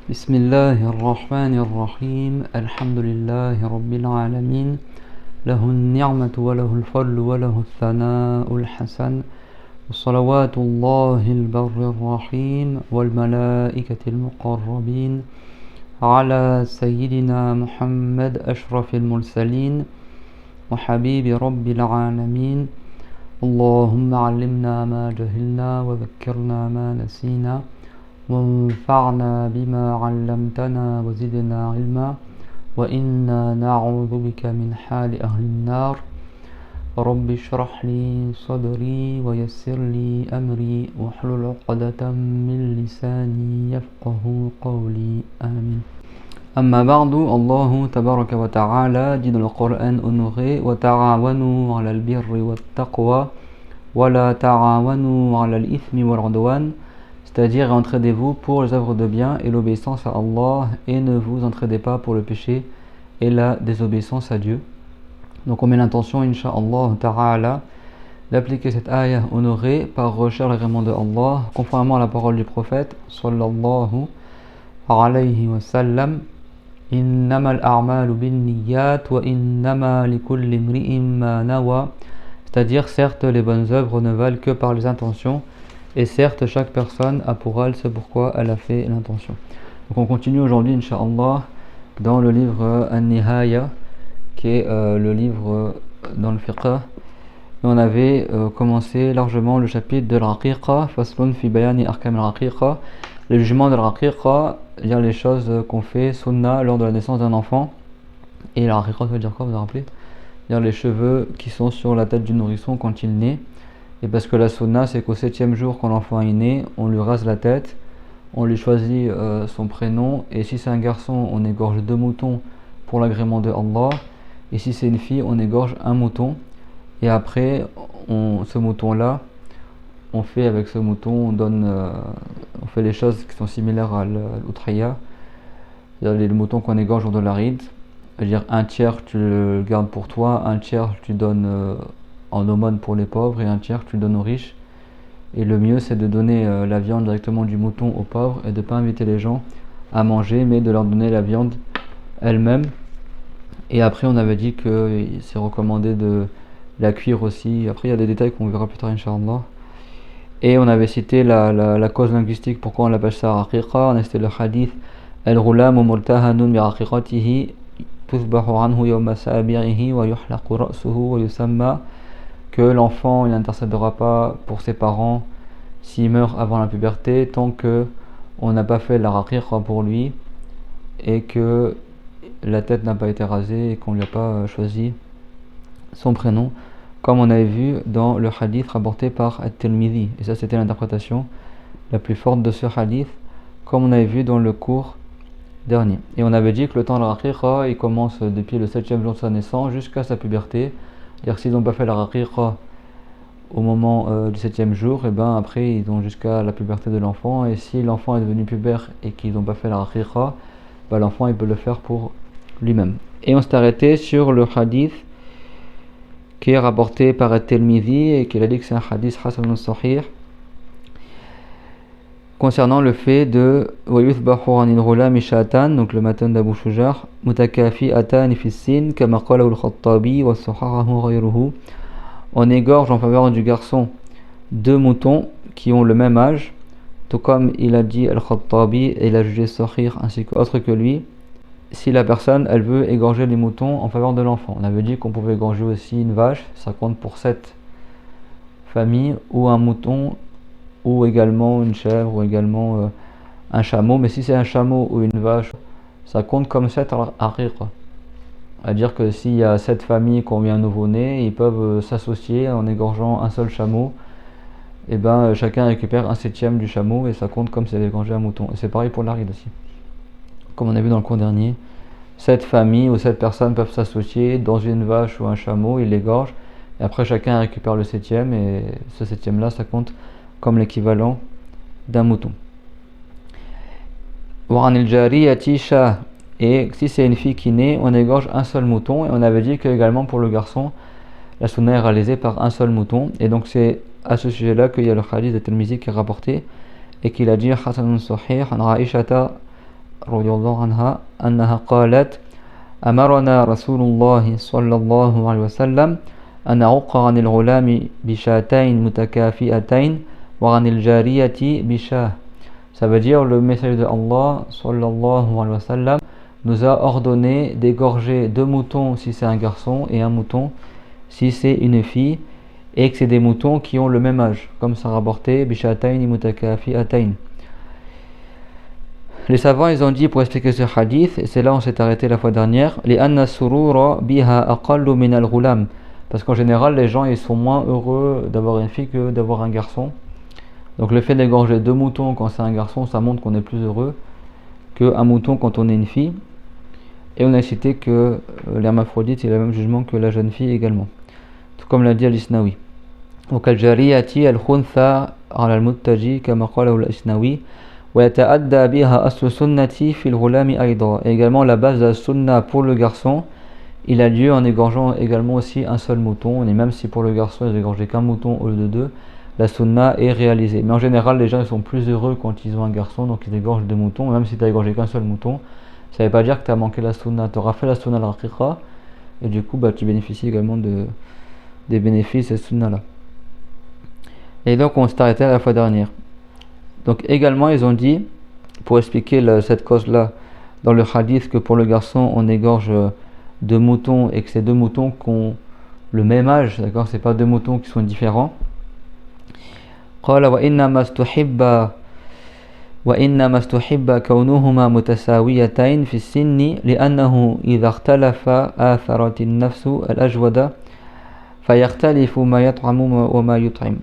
بسم الله الرحمن الرحيم الحمد لله رب العالمين له النعمة وله الفضل وله الثناء الحسن وصلوات الله البر الرحيم والملائكة المقربين على سيدنا محمد أشرف المرسلين وحبيب رب العالمين اللهم علمنا ما جهلنا وذكرنا ما نسينا وانفعنا بما علمتنا وزدنا علما وإنا نعوذ بك من حال أهل النار رب اشرح لي صدري ويسر لي أمري واحلل عقدة من لساني يفقه قولي آمين. أما بعد, Allah tabaraka wa ta'ala dit dans le Coran honoré وَتَعَاوَنُوا عَلَى الْبِرِّ وَالتَّقْوَى وَلَا تَعَاوَنُوا عَلَى الْإِثْمِ وَالْعُدْوَانِ, c'est-à-dire entraidez-vous pour les œuvres de bien et l'obéissance à Allah, et ne vous entraidez pas pour le péché et la désobéissance à Dieu. Donc on met l'intention, incha'Allah ta'ala, d'appliquer cette ayah honorée par recherche l'agrément de Allah, conformément à la parole du prophète sallallahu alayhi wa sallam: innamal a'malu binniyat wa innama likulli imri'in ma nawa, c'est-à-dire certes les bonnes œuvres ne valent que par les intentions, et certes, chaque personne a pour elle ce pourquoi elle a fait l'intention. Donc on continue aujourd'hui, incha'Allah, dans le livre An-Nihaya, qui est le livre dans le fiqh. Et on avait commencé largement le chapitre de l'Aqiqa, Faslun fi bayani arkam al-Aqiqa, le jugement de l'Aqiqa, c'est-à-dire les choses qu'on fait sunna lors de la naissance d'un enfant. Et l'Aqiqa, ça veut dire quoi, vous vous rappelez? C'est-à-dire les cheveux qui sont sur la tête du nourrisson quand il naît. Et parce que la sunna, c'est qu'au 7e jour, quand l'enfant est né, on lui rase la tête, on lui choisit son prénom, et si c'est un garçon, on égorge 2 moutons pour l'agrément de Allah, et si c'est une fille, on égorge 1 mouton, et après, ce mouton-là, on fait avec ce mouton, on fait les choses qui sont similaires à l'utriya, c'est-à-dire les moutons qu'on égorge jour de l'Aïd, c'est-à-dire un tiers tu le gardes pour toi, un tiers tu donnes en aumône pour les pauvres, et un tiers tu donnes aux riches. Et le mieux, c'est de donner la viande directement du mouton aux pauvres, et de ne pas inviter les gens à manger, mais de leur donner la viande elle-même. Et après, on avait dit que c'est recommandé de la cuire aussi. Après, il y a des détails qu'on verra plus tard, incha'Allah. Et on avait cité la cause linguistique pourquoi on l'appelle ça aqiqa. On a cité le hadith al-ghulamu murtahanun bi aqiqatihi tusbahu anhu yawma sabi'ihi wa yuhlaqu ra'suhu wa yusamma, que l'enfant il n'intercédera pas pour ses parents s'il meurt avant la puberté tant que on n'a pas fait la raqiqa pour lui et que la tête n'a pas été rasée et qu'on ne lui a pas choisi son prénom, comme on avait vu dans le hadith rapporté par At-Tirmidhi. Et ça, c'était l'interprétation la plus forte de ce hadith, comme on avait vu dans le cours dernier. Et on avait dit que le temps de la raqiqa il commence depuis le 7e jour de sa naissance jusqu'à sa puberté. C'est-à-dire s'ils n'ont pas fait la raqiqa au moment du 7e jour, et ben après ils ont jusqu'à la puberté de l'enfant. Et si l'enfant est devenu pubère et qu'ils n'ont pas fait la raqiqa, ben l'enfant il peut le faire pour lui-même. Et on s'est arrêté sur le hadith qui est rapporté par At-Tirmidhi et qu'il a dit que c'est un hadith hasan sahih concernant le fait de وَيُثْبَحُ عَنِ الْغُلَامِ شَاتًا, donc le matin d'Abu Shujar, مُتَكَافِئَتَانِ فِي السِّنِّ كَمَا قَالَهُ الْخَطَّابِي وَصَحَّحَهُ غَيْرُهُ. On égorge en faveur du garçon 2 moutons qui ont le même âge, tout comme il a dit Al-Khattabi et il a jugé Sahih ainsi qu'autre que lui, si la personne elle veut égorger les moutons en faveur de l'enfant. On avait dit qu'on pouvait égorger aussi une vache, ça compte pour 7 familles, ou un mouton, ou également une chèvre, ou également un chameau. Mais si c'est un chameau ou une vache, ça compte comme 7 aqiqa. C'est-à-dire que s'il y a 7 familles qui ont eu un nouveau-né, ils peuvent s'associer en égorgeant un seul chameau. Et ben chacun récupère un 7e du chameau et ça compte comme si elle avait égorgé un mouton. Et c'est pareil pour l'aride aussi, comme on a vu dans le cours dernier. cette famille ou cette personne peuvent s'associer dans une vache ou un chameau, ils l'égorgent, et après chacun récupère le septième, et ce septième là ça compte comme l'équivalent d'un mouton. Et si c'est une fille qui naît, on égorge un seul mouton, et on avait dit que également pour le garçon la sunna est réalisée par un seul mouton, et donc c'est à ce sujet là qu'il y a le hadith de Tirmizi qui est rapporté et qu'il a dit Hasanun Sahih an Aishata radiyallahu anha annaha qalat amarna Rasulullah sallallahu alayhi wa sallam an na'uqqa 'anil ghulami bi shatayn mutakafi'atayn wa 'anil jariyati bi shah. Ça veut dire le messager de Allah sallallahu alayhi wa sallam nous a ordonné d'égorger 2 moutons si c'est un garçon et un mouton si c'est une fille, et que c'est des moutons qui ont le même âge, comme ça rapporté bishatayn mutakafi'atayn. Les savants ils ont dit pour expliquer ce hadith, et c'est là où on s'est arrêté la fois dernière, li anna surura biha aqallu min al-ghulam, parce qu'en général les gens ils sont moins heureux d'avoir une fille que d'avoir un garçon. Donc le fait d'égorger 2 moutons quand c'est un garçon, ça montre qu'on est plus heureux qu'un mouton quand on est une fille. Et on a cité que l'hermaphrodite c'est le même jugement que la jeune fille également, tout comme l'a dit Al-Isnawi. وكالجارية الخنثى على المتجي كما قاله الإسناوي ويتأدى بها أصل السنة في الغلام أيضا. Et également la base de la sunna pour le garçon il a lieu en égorgeant également aussi un seul mouton, et même si pour le garçon ils égorgeaient qu'un mouton au lieu de 2, la sunna est réalisée. Mais en général les gens ils sont plus heureux quand ils ont un garçon, donc ils égorgent 2 moutons, même si tu as égorgé qu'un seul mouton, ça ne veut pas dire que tu as manqué la sunna, tu auras fait la sunna al-raqiqa, et du coup tu bénéficies également des bénéfices de cette sunna là. Et donc on s'est arrêté à la fois dernière. Donc également ils ont dit, pour expliquer cette cause-là, dans le hadith que pour le garçon on égorge 2 moutons et que ces 2 moutons qui ont le même âge, d'accord, c'est pas 2 moutons qui sont différents. قال وإنما استحب كونهما متساويتين في السن لأنه إذا اختلف آثرت النفس الأجود فيختلف ما يطعم وما يطعم.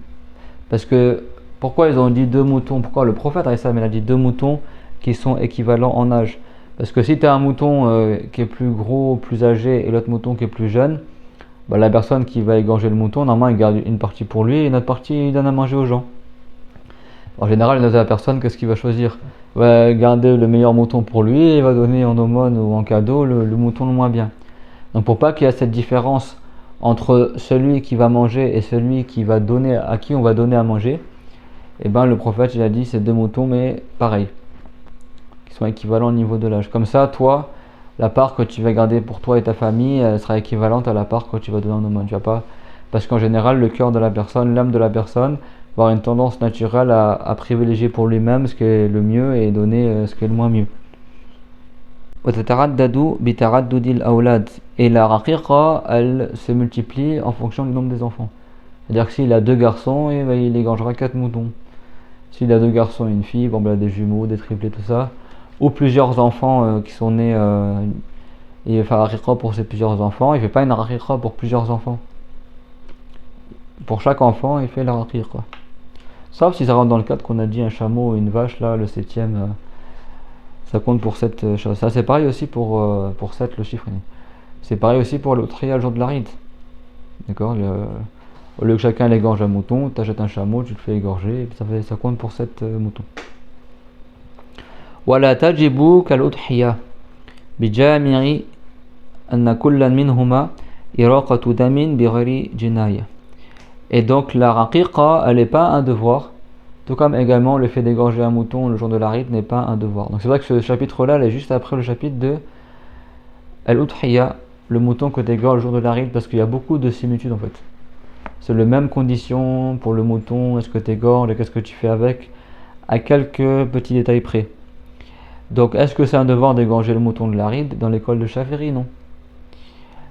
Parce que, pourquoi ils ont dit 2 moutons, pourquoi le prophète il a dit 2 moutons qui sont équivalents en âge? Parce que si tu as un mouton qui est plus gros, plus âgé, et l'autre mouton qui est plus jeune, la personne qui va égorger le mouton, normalement il garde une partie pour lui et une autre partie il donne à manger aux gens. En général, la personne, qu'est-ce qu'il va choisir? Il va garder le meilleur mouton pour lui et il va donner en aumône ou en cadeau le mouton le moins bien. Donc pour pas qu'il y ait cette différence entre celui qui va manger et celui qui va donner, à qui on va donner à manger, et le prophète il a dit c'est 2 moutons mais pareil, qui sont équivalents au niveau de l'âge. Comme ça, toi, la part que tu vas garder pour toi et ta famille, elle sera équivalente à la part que tu vas donner en aumône. Tu vas pas, parce qu'en général, le cœur de la personne, l'âme de la personne, va avoir une tendance naturelle à privilégier pour lui-même ce qui est le mieux et donner ce qui est le moins mieux. Et la raqiqa, elle se multiplie en fonction du nombre des enfants. C'est-à-dire que s'il a 2 garçons, il égorgera 4 moutons. S'il a 2 garçons et une fille, il a des jumeaux, des triplés, tout ça, ou plusieurs enfants qui sont nés, il va faire la raqiqa pour ces plusieurs enfants, il ne fait pas une raqiqa pour plusieurs enfants. Pour chaque enfant, il fait la raqiqa. Sauf si ça rentre dans le cadre qu'on a dit un chameau ou une vache, là, le 7ème. Ça compte pour cette chose. Ça c'est pareil aussi pour 7 le chiffre. C'est pareil aussi pour le trial le jour de la ride. D'accord, au lieu que chacun égorge un mouton, tu achètes un chameau, tu le fais égorger, et puis ça compte pour 7 moutons. Wala tajibu kal udhiya bijami'i anna kullan minhuma iraqatu damin bighayri jinaya. Et donc la raqiqa, elle n'est pas un devoir. Tout comme également le fait d'égorger un mouton le jour de la ride n'est pas un devoir. Donc c'est vrai que ce chapitre-là, est juste après le chapitre de Al-Udhiya, le mouton que tu égorges le jour de la ride, parce qu'il y a beaucoup de similitudes en fait. C'est les mêmes conditions pour le mouton, est-ce que tu égorges et qu'est-ce que tu fais avec, à quelques petits détails près. Donc est-ce que c'est un devoir d'égorger le mouton de la ride? Dans l'école de Shafiri, non.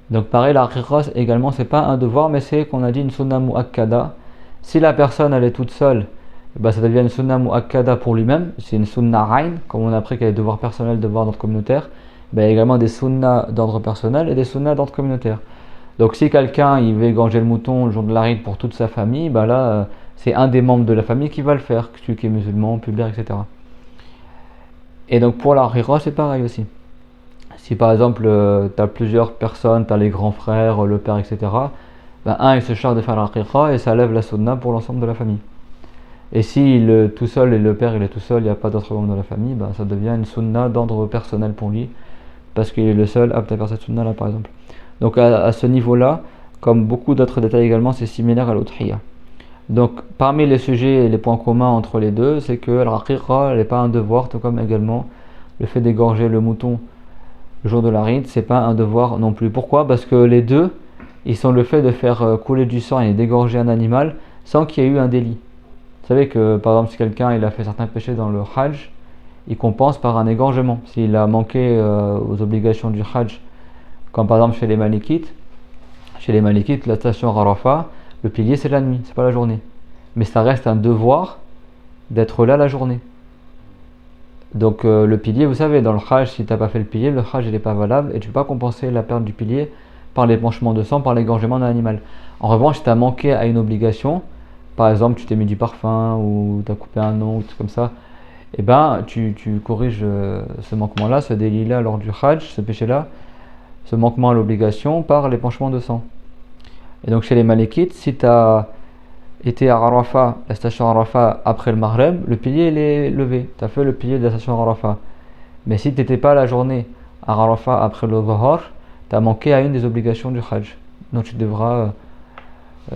Donc pareil, la raqiqa également, c'est pas un devoir, mais c'est qu'on a dit une sunna mu'akkada. Si la personne elle est toute seule, ça devient une sunna mu'akkada pour lui-même, c'est une sunna ayn, comme on a appris qu'il y a des devoirs personnels, des devoirs d'ordre communautaire. Il y a également des sunnas d'ordre personnel et des sunnas d'ordre communautaire. Donc si quelqu'un il veut égorger le mouton le jour de la ride pour toute sa famille, là c'est un des membres de la famille qui va le faire, celui qui est musulman, pubère, etc. Et donc pour la raqiqa c'est pareil aussi. Si par exemple tu as plusieurs personnes, tu as les grands frères, le père, etc., ben, un il se charge de faire la aqiqa et ça lève la sunna pour l'ensemble de la famille. Et si il est tout seul et le père il est tout seul, il n'y a pas d'autres membres de la famille, ben, ça devient une sunna d'ordre personnel pour lui, parce qu'il est le seul apte à faire cette sunna là par exemple. Donc à ce niveau-là, comme beaucoup d'autres détails également, c'est similaire à l'udhiyya. Donc parmi les sujets et les points communs entre les deux, c'est que l'aqiqa n'est pas un devoir, tout comme également le fait d'égorger le mouton le jour de la ride, c'est pas un devoir non plus. Pourquoi? Parce que les deux, ils sont le fait de faire couler du sang et d'égorger un animal sans qu'il y ait eu un délit. Vous savez que par exemple si quelqu'un il a fait certains péchés dans le Hajj, il compense par un égorgement. S'il a manqué aux obligations du Hajj, comme par exemple chez les Malikites, la station Arafat, le pilier c'est la nuit, c'est pas la journée. Mais ça reste un devoir d'être là la journée. Donc le pilier, vous savez, dans le Hajj, si tu n'as pas fait le pilier, le Hajj n'est pas valable et tu ne peux pas compenser la perte du pilier par l'épanchement de sang, par l'égorgement d'un animal. En revanche, si tu as manqué à une obligation, par exemple tu t'es mis du parfum ou tu as coupé un ongle, comme ça, et ben tu corriges ce manquement-là, ce délit-là lors du Hajj, ce péché-là, ce manquement à l'obligation par l'épanchement de sang. Et donc chez les Malikites, si tu as été à Arafat, la station Arafat après le Maghreb, le pilier il est levé. Tu as fait le pilier de la station Arafat. Mais si tu n'étais pas la journée à Arafat après le Dhuhr, tu as manqué à une des obligations du Hajj. Donc tu devras.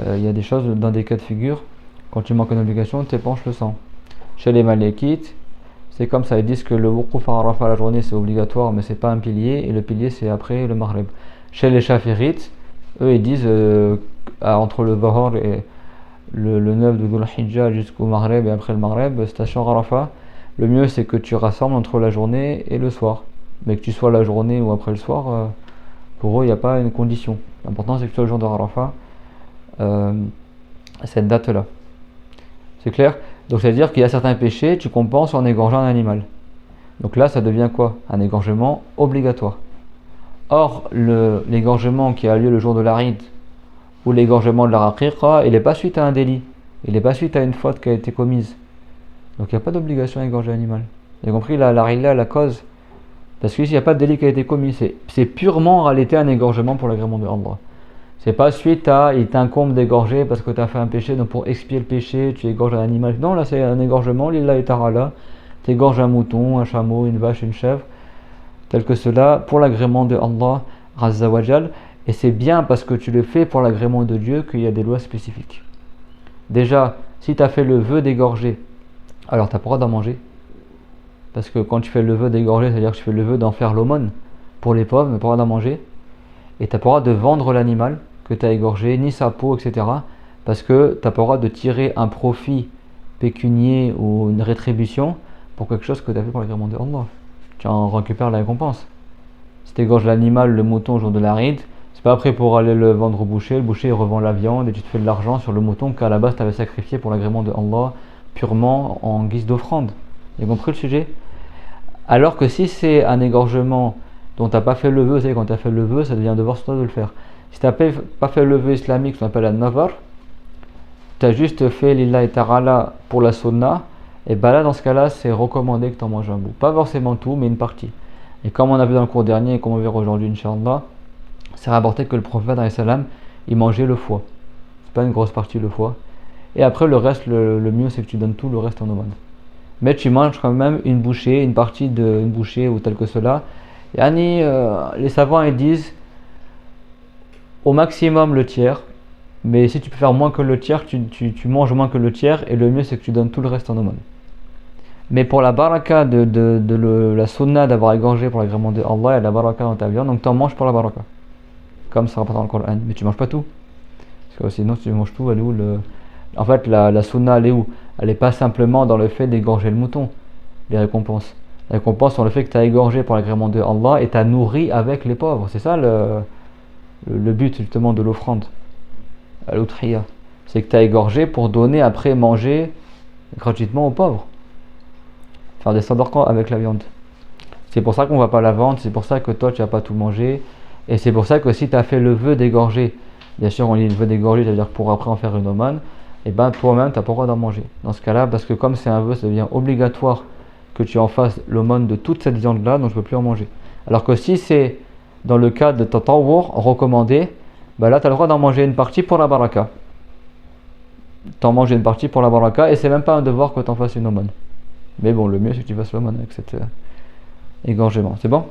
Il y a des choses, dans des cas de figure, quand tu manques une obligation, tu épanches le sang. Chez les Malikites, c'est comme ça. Ils disent que le Wuquf à Arafat la journée c'est obligatoire, mais c'est pas un pilier, et le pilier c'est après le Maghreb. Chez les Shafi'ites, eux ils disent entre le Dhuhr et le 9 de Dhul Hijjah jusqu'au Maghreb et après le Maghreb, station Arafat, le mieux c'est que tu rassembles entre la journée et le soir. Mais que tu sois la journée ou après le soir, pour eux il n'y a pas une condition. L'important c'est que tu sois le jour de Arafat, cette date-là. C'est clair? Donc c'est à dire qu'il y a certains péchés, tu compenses en égorgeant un animal. Donc là ça devient quoi? Un égorgement obligatoire. Or l'égorgement qui a lieu le jour de la Ride, ou l'égorgement de la aqiqa, il n'est pas suite à un délit, il n'est pas suite à une faute qui a été commise. Donc il n'y a pas d'obligation à égorger l'animal. Vous avez compris la cause? Parce qu'ici il n'y a pas de délit qui a été commis, c'est purement en réalité un égorgement pour l'agrément de Allah. C'est pas suite à il t'incombe d'égorger parce que tu as fait un péché, donc pour expier le péché tu égorges un animal. Non, là c'est un égorgement, lillah et ta'ala. Tu égorges un mouton, un chameau, une vache, une chèvre, tel que cela, pour l'agrément de Allah Azza wa Jal. Et c'est bien parce que tu le fais pour l'agrément de Dieu qu'il y a des lois spécifiques. Déjà, si tu as fait le vœu d'égorger, alors tu n'as pas le droit d'en manger. Parce que quand tu fais le vœu d'égorger, c'est-à-dire que tu fais le vœu d'en faire l'aumône pour les pauvres, mais pas le droit d'en manger. Et tu n'as pas le droit de vendre l'animal que tu as égorgé, ni sa peau, etc. Parce que tu n'as pas le droit de tirer un profit pécunier ou une rétribution pour quelque chose que tu as fait pour l'agrément de Allah. Tu en récupères la récompense. Si tu égorges l'animal, le mouton au jour de la ride, c'est pas après pour aller le vendre au boucher, le boucher il revend la viande et tu te fais de l'argent sur le mouton qu'à la base tu avais sacrifié pour l'agrément de Allah purement en guise d'offrande. Vous avez compris le sujet? Alors que si c'est un égorgement dont tu n'as pas fait le vœu, vous savez, quand tu as fait le vœu, ça devient un devoir sur toi de le faire. Si tu n'as pas fait le vœu islamique, ce qu'on appelle un nazar, tu as juste fait lillah et ta'ala pour la sunna, et ben là, dans ce cas-là, c'est recommandé que tu en manges un bout. Pas forcément tout, mais une partie. Et comme on a vu dans le cours dernier et comme on verra aujourd'hui, Inch'Allah, c'est rapporté que le prophète, il mangeait le foie. C'est pas une grosse partie le foie. Et après, le reste, le mieux, c'est que tu donnes tout le reste en aumône. Mais tu manges quand même une bouchée, une partie d'une bouchée ou tel que cela. Yani, les savants ils disent au maximum le tiers, mais si tu peux faire moins que le tiers, tu manges moins que le tiers, et le mieux c'est que tu donnes tout le reste en aumône. Mais pour la baraka de la sunna d'avoir égorgé pour l'agrément de Allah, il y a la baraka dans ta viande, donc tu en manges pour la baraka. Comme ça rapporte dans le Coran. Mais tu manges pas tout. Parce que sinon, si tu manges tout, elle est où En fait, la sunna, elle est où? Elle n'est pas simplement dans le fait d'égorger le mouton, les récompenses. Les récompenses sont le fait que tu as égorgé pour l'agrément de Allah et tu as nourri avec les pauvres. C'est ça le but justement de l'offrande, l'udhiyya. C'est que tu as égorgé pour donner après manger gratuitement aux pauvres. Faire des sadaqas avec la viande. C'est pour ça qu'on ne va pas la vendre, c'est pour ça que toi tu vas pas tout manger. Et c'est pour ça que si tu as fait le vœu d'égorger, bien sûr on dit le vœu d'égorger, c'est-à-dire pour après en faire une aumône, et ben toi-même tu n'as pas le droit d'en manger. Dans ce cas-là, parce que comme c'est un vœu, ça devient obligatoire que tu en fasses l'aumône de toute cette viande-là, donc je ne peux plus en manger. Alors que si c'est dans le cas de tatawwur recommandé, bah là tu as le droit d'en manger une partie pour la baraka. T'en manges une partie pour la baraka et c'est même pas un devoir que t'en fasses une aumône. Mais bon, le mieux c'est que tu fasses l'aumône avec cet égorgement. C'est bon?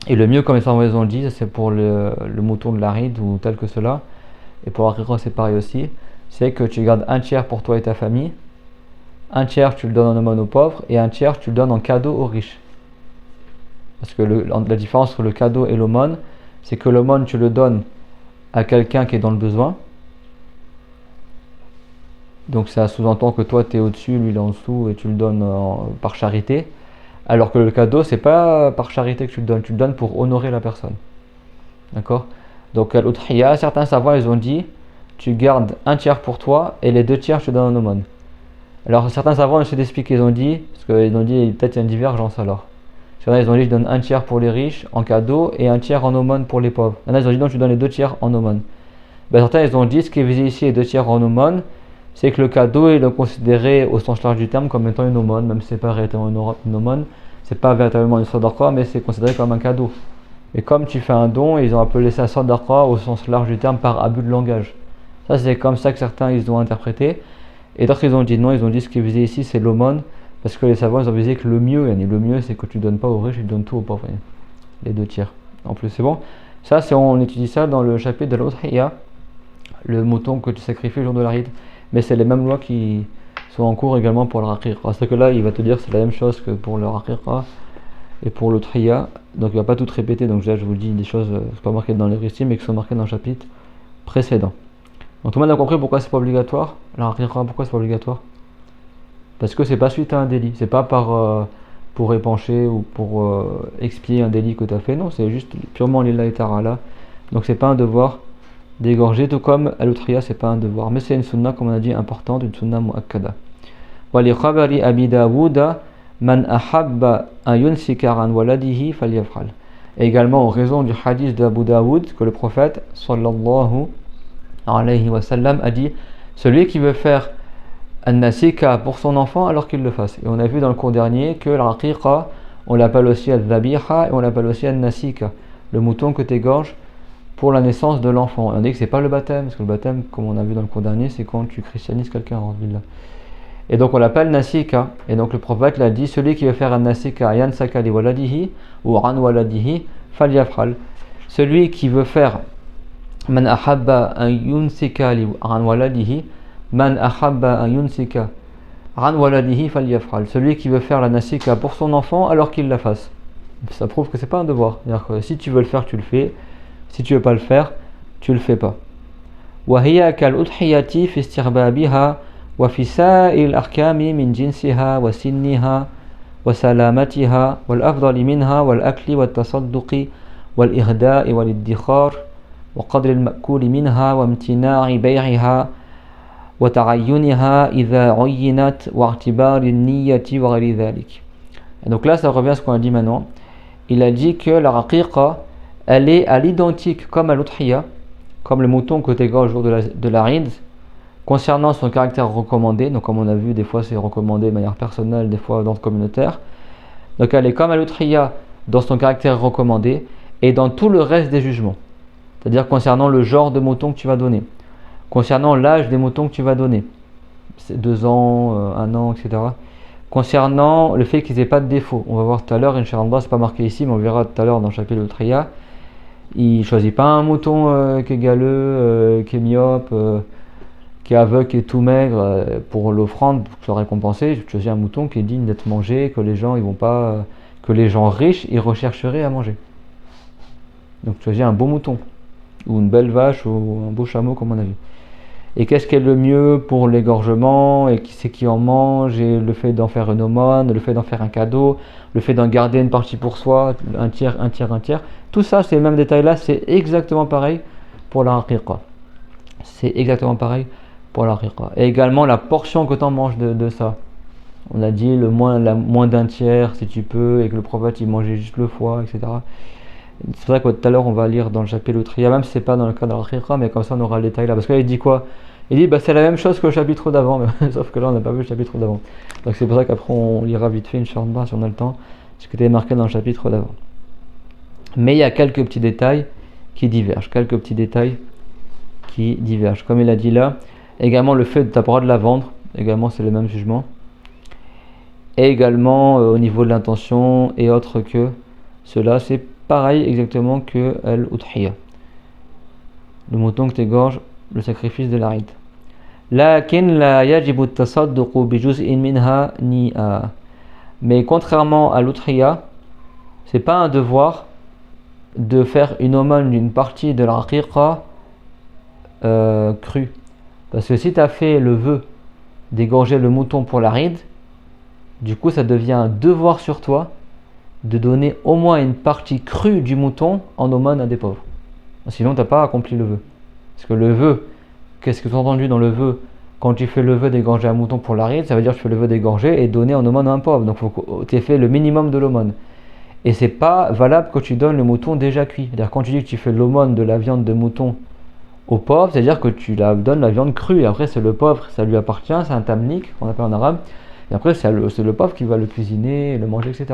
Et le mieux, comme les savants ont dit, c'est pour le mouton de l'Arid ou tel que cela, et pour la c'est pareil aussi, c'est que tu gardes un tiers pour toi et ta famille, un tiers tu le donnes en aumône aux pauvres et un tiers tu le donnes en cadeau aux riches. Parce que la différence entre le cadeau et l'aumône, c'est que l'aumône tu le donnes à quelqu'un qui est dans le besoin. Donc ça sous-entend que toi tu es au-dessus, lui il est en dessous et tu le donnes par charité. Alors que le cadeau c'est pas par charité que tu le donnes pour honorer la personne. D'accord? Donc à l'udhiya, certains savants ils ont dit tu gardes un tiers pour toi et les deux tiers tu donnes en aumône. Alors certains savants ils essaient d'expliquer, ils ont dit, parce qu'ils ont dit peut-être il y a une divergence alors. Certains ils ont dit je donne un tiers pour les riches en cadeau et un tiers en aumône pour les pauvres. Il y en a ils ont dit non tu donnes les deux tiers en aumône. Ben, certains ils ont dit ce qui est visé ici les deux tiers en aumône, c'est que le cadeau est considéré au sens large du terme comme étant une aumône, même si c'est pas véritablement une aumône, c'est pas véritablement une sadaqa mais c'est considéré comme un cadeau. Et comme tu fais un don, ils ont appelé ça sadaqa au sens large du terme par abus de langage. Ça c'est comme ça que certains ils ont interprété. Et d'autres ils ont dit non, ils ont dit ce qui est visé ici c'est l'aumône, parce que les savants ils ont visé que le mieux c'est que tu donnes pas aux riches, tu donnes tout aux pauvres, les deux tiers. En plus c'est bon. Ça c'est on étudie ça dans le chapitre de l'udhiya, le mouton que tu sacrifies le jour de l'Aïd. Mais c'est les mêmes lois qui sont en cours également pour le raqiqa. C'est que là il va te dire c'est la même chose que pour le raqiqa et pour l'udhiya. Donc il va pas tout répéter, donc là je vous dis des choses c'est pas marqué dans les récits mais qui sont marquées dans le chapitre précédent. Donc tout le monde a compris pourquoi c'est pas obligatoire. La raqiqa, pourquoi c'est pas obligatoire? Parce que c'est pas suite à un délit, c'est pas pour épancher ou pour expier un délit que tu as fait, non, c'est juste purement lillahi ta'ala. Donc c'est pas un devoir d'égorger, tout comme l'udhiya c'est pas un devoir, mais c'est une sunna comme on a dit importante, une sunna muakkada. Wa li khabari abi Dawuda man ahabba an yunsika an waladihi falyaf'al. Et également en raison du hadith d'Abu Daoud que le prophète sallallahu alayhi wa sallam a dit celui qui veut faire un nasika pour son enfant alors qu'il le fasse. Et on a vu dans le cours dernier que la raqiqa on l'appelle aussi al-dhabiha et on l'appelle aussi al-nasika, le mouton que tu égorges pour la naissance de l'enfant. Et on dit que c'est pas le baptême, parce que le baptême comme on a vu dans le cours dernier c'est quand tu christianises quelqu'un en ville. Et donc on l'appelle nasika. Et donc le prophète l'a dit celui qui veut faire un nasika yansaka li waladihi ou an waladihi falyaf'al. Celui qui veut faire man ahabba an yunsika li an waladihi man ahabba an yunsika an waladihi falyaf'al. Celui qui veut faire la nasika pour son enfant alors qu'il la fasse. Ça prouve que c'est pas un devoir. C'est-à-dire que si tu veux le faire tu le fais. Si tu veux pas le faire tu le fais pas. Wa hiya kal udhiyati fi istirbabiha وفي سائر الأحكام من جنسها وسنها وسلامتها والأفضل منها والأكل والتصدق والإهداء والادخار وقدر المأكول منها وامتناع بيعها وتعينها إذا عينت واعتبار النية وغير ذلك. Et donc là ça revient à ce qu'on a dit maintenant. Il a dit que la raqiqa elle est à l'identique comme à l'udhiya, comme le mouton que tu égorges le jour de l'Aïd. Concernant son caractère recommandé, donc comme on a vu, des fois c'est recommandé de manière personnelle, des fois d'ordre communautaire. Donc elle est comme à l'udhiya dans son caractère recommandé et dans tout le reste des jugements. C'est-à-dire concernant le genre de mouton que tu vas donner, concernant l'âge des moutons que tu vas donner, c'est 2 ans, 1 an, etc. Concernant le fait qu'ils n'aient pas de défaut, on va voir tout à l'heure, Inch'Allah, c'est pas marqué ici, mais on verra tout à l'heure dans le chapitre de l'udhiya. Il ne choisit pas un mouton qui est galeux, qui est myope, qui est aveugle, qui est tout maigre pour l'offrande, pour se récompenser. Je choisis un mouton qui est digne d'être mangé, que les gens ils vont pas, que les gens riches ils rechercheraient à manger. Donc je choisis un beau mouton ou une belle vache ou un beau chameau comme on a vu. Et qu'est-ce qui est le mieux pour l'égorgement et qui c'est qui en mange et le fait d'en faire une aumône, le fait d'en faire un cadeau, le fait d'en garder une partie pour soi, un tiers. Tout ça c'est les mêmes détails là, c'est exactement pareil pour la raqiqa. C'est exactement pareil pour la raqiqa. Et également la portion que tu en manges de ça. On a dit moins d'un tiers si tu peux, et que le prophète il mangeait juste le foie, etc. C'est pour ça que tout à l'heure on va lire dans le chapitre l'udhiya, même si c'est pas dans le cas de la raqiqa, mais comme ça on aura le détail là. Parce que là il dit quoi? Il dit c'est la même chose que le chapitre d'avant, mais sauf que là on n'a pas vu le chapitre d'avant. Donc c'est pour ça qu'après on lira vite fait, Inch'Allah, si on a le temps, ce qui était marqué dans le chapitre d'avant. Mais il y a quelques petits détails qui divergent. Comme il a dit là, également le fait de t'avoir droit de la vendre, également c'est le même jugement. Et également au niveau de l'intention et autres que cela, c'est pareil exactement que al-udhiya. Le mouton que t'égorges, le sacrifice de l'Aïd. Lakin la yajibu at-tasadduq bi juz'in minha ni'a. Mais contrairement à l'udhiya, c'est pas un devoir de faire une aumône d'une partie de la raqiqa crue. Parce que si tu as fait le vœu d'égorger le mouton pour l'Aïd, du coup ça devient un devoir sur toi de donner au moins une partie crue du mouton en aumône à des pauvres. Sinon tu n'as pas accompli le vœu. Parce que le vœu, qu'est-ce que tu as entendu dans le vœu? Quand tu fais le vœu d'égorger un mouton pour l'Aïd, ça veut dire que tu fais le vœu d'égorger et donner en aumône à un pauvre. Donc il faut que tu aies fait le minimum de l'aumône. Et c'est pas valable que tu donnes le mouton déjà cuit. C'est-à-dire quand tu dis que tu fais l'aumône de la viande de mouton au pauvre, c'est-à-dire que tu donnes la viande crue. Et après c'est le pauvre, ça lui appartient, c'est un tamlik, qu'on appelle en arabe. Et après c'est le pauvre qui va le cuisiner, le manger, etc.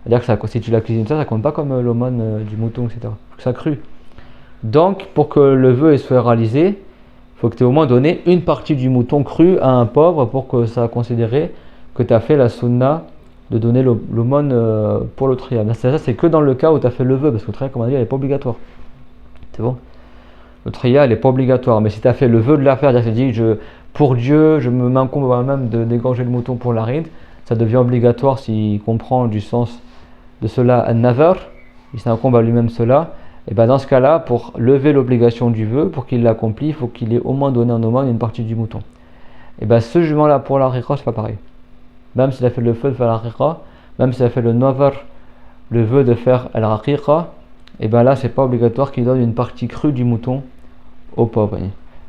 C'est-à-dire que ça, si tu la cuisines ça compte pas comme l'aumône du mouton, etc. Il faut que ça crue. Donc pour que le vœu soit réalisé, il faut que tu aies au moins donné une partie du mouton cru à un pauvre pour que ça soit considéré que tu as fait la sunna de donner l'aumône pour l'udhiya. Ça c'est que dans le cas où tu as fait le vœu, parce que l'udhiya, comme on a dit, elle n'est pas obligatoire. C'est bon? L'udhiya, elle n'est pas obligatoire, mais si tu as fait le vœu de la faire, c'est-à-dire que tu dis, pour Dieu, je m'incombe moi-même d'égorger le mouton pour l'Aïd, ça devient obligatoire s'il comprend du sens de cela an-nazar, il s'incombe à lui-même cela. Et bien dans ce cas-là, pour lever l'obligation du vœu, pour qu'il l'accomplisse, il faut qu'il ait au moins donné en aumône une partie du mouton. Et bien ce jugement-là pour la riqa, c'est pas pareil. Même s'il a fait le vœu de faire la raqiqa, même s'il a fait le nazar, le vœu de faire la raqiqa, et bien là c'est pas obligatoire qu'il donne une partie crue du mouton aux pauvres.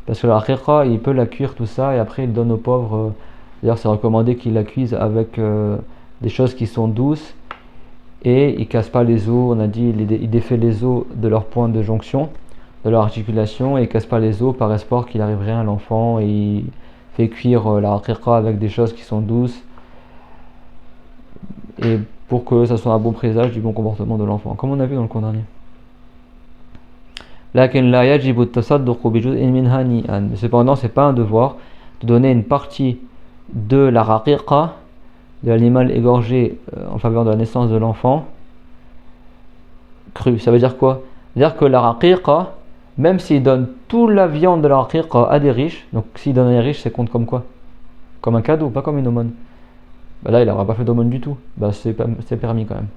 Parce que la raqiqa, il peut la cuire tout ça et après il donne aux pauvres. D'ailleurs c'est recommandé qu'il la cuise avec des choses qui sont douces et il casse pas les os. On a dit il défait les os de leur point de jonction, de leur articulation, et il casse pas les os par espoir qu'il arrive rien à l'enfant, et il fait cuire la raqiqa avec des choses qui sont douces et pour que ça soit un bon présage du bon comportement de l'enfant, comme on a vu dans le cours dernier. Cependant, c'est pas un devoir de donner une partie de la raqiqa, de l'animal égorgé en faveur de la naissance de l'enfant, cru. Ça veut dire quoi? C'est-à-dire que la raqiqa, même s'il donne toute la viande de la raqiqa à des riches, donc s'il donne à des riches, c'est compte comme quoi? Comme un cadeau, pas comme une aumône. Bah là il n'aura pas fait d'aumône du tout, bah c'est permis quand même.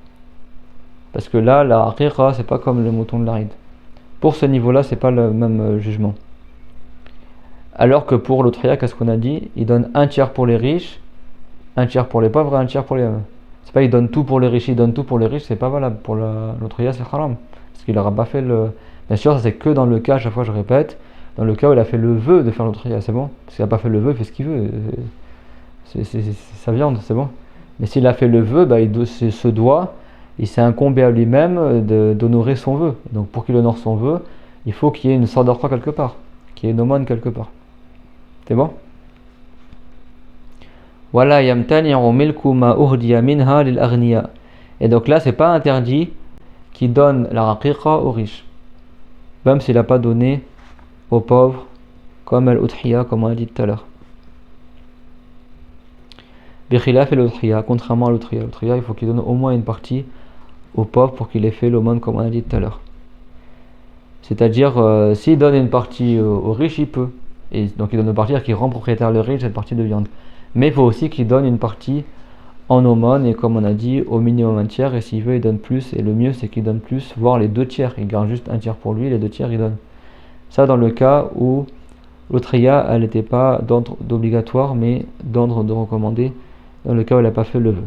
Parce que là, la raqiqa, c'est pas comme le mouton de l'Aïd. Pour ce niveau-là, c'est pas le même jugement. Alors que pour l'udhiya, qu'est-ce qu'on a dit? Il donne un tiers pour les riches, un tiers pour les pauvres et un tiers pour les... C'est pas il donne tout pour les riches, il donne tout pour les riches, c'est pas valable. Pour l'udhiya, c'est haram. Parce qu'il n'aura pas fait le... Bien sûr, ça c'est que dans le cas, à chaque fois je répète, dans le cas où il a fait le vœu de faire l'udhiya, c'est bon. Parce qu'il n'a pas fait le vœu, il fait ce qu'il veut. C'est sa viande, c'est bon. Mais s'il a fait le vœu, bah, il se doit, il s'est incombé à lui-même d'honorer son vœu. Donc pour qu'il honore son vœu, il faut qu'il y ait une sorte d'orfa quelque part, qu'il y ait une aumône quelque part. C'est bon? Voilà, yamtani'u milku ma uhdiya minha lil aghniya. Et donc là, c'est pas interdit qu'il donne la raqiqa aux riches, même s'il n'a pas donné aux pauvres, comme al-udhiya, comme on a dit tout à l'heure. Bikhilaf et l'udhiya, contrairement à l'udhiya. L'udhiya, il faut qu'il donne au moins une partie aux pauvres pour qu'il ait fait l'aumône, comme on a dit tout à l'heure. C'est-à-dire, s'il donne une partie aux riches, il peut. Et donc il donne une partie qui rend propriétaire le riche cette partie de viande. Mais il faut aussi qu'il donne une partie en aumône, et comme on a dit, au minimum un tiers, et s'il veut il donne plus, et le mieux c'est qu'il donne plus, voire les 2 tiers. Il garde juste un tiers pour lui, les 2 tiers il donne. Ça dans le cas où l'udhiya, elle n'était pas d'ordre d'obligatoire, mais d'ordre de recommandé, dans le cas où elle n'a pas fait le vœu.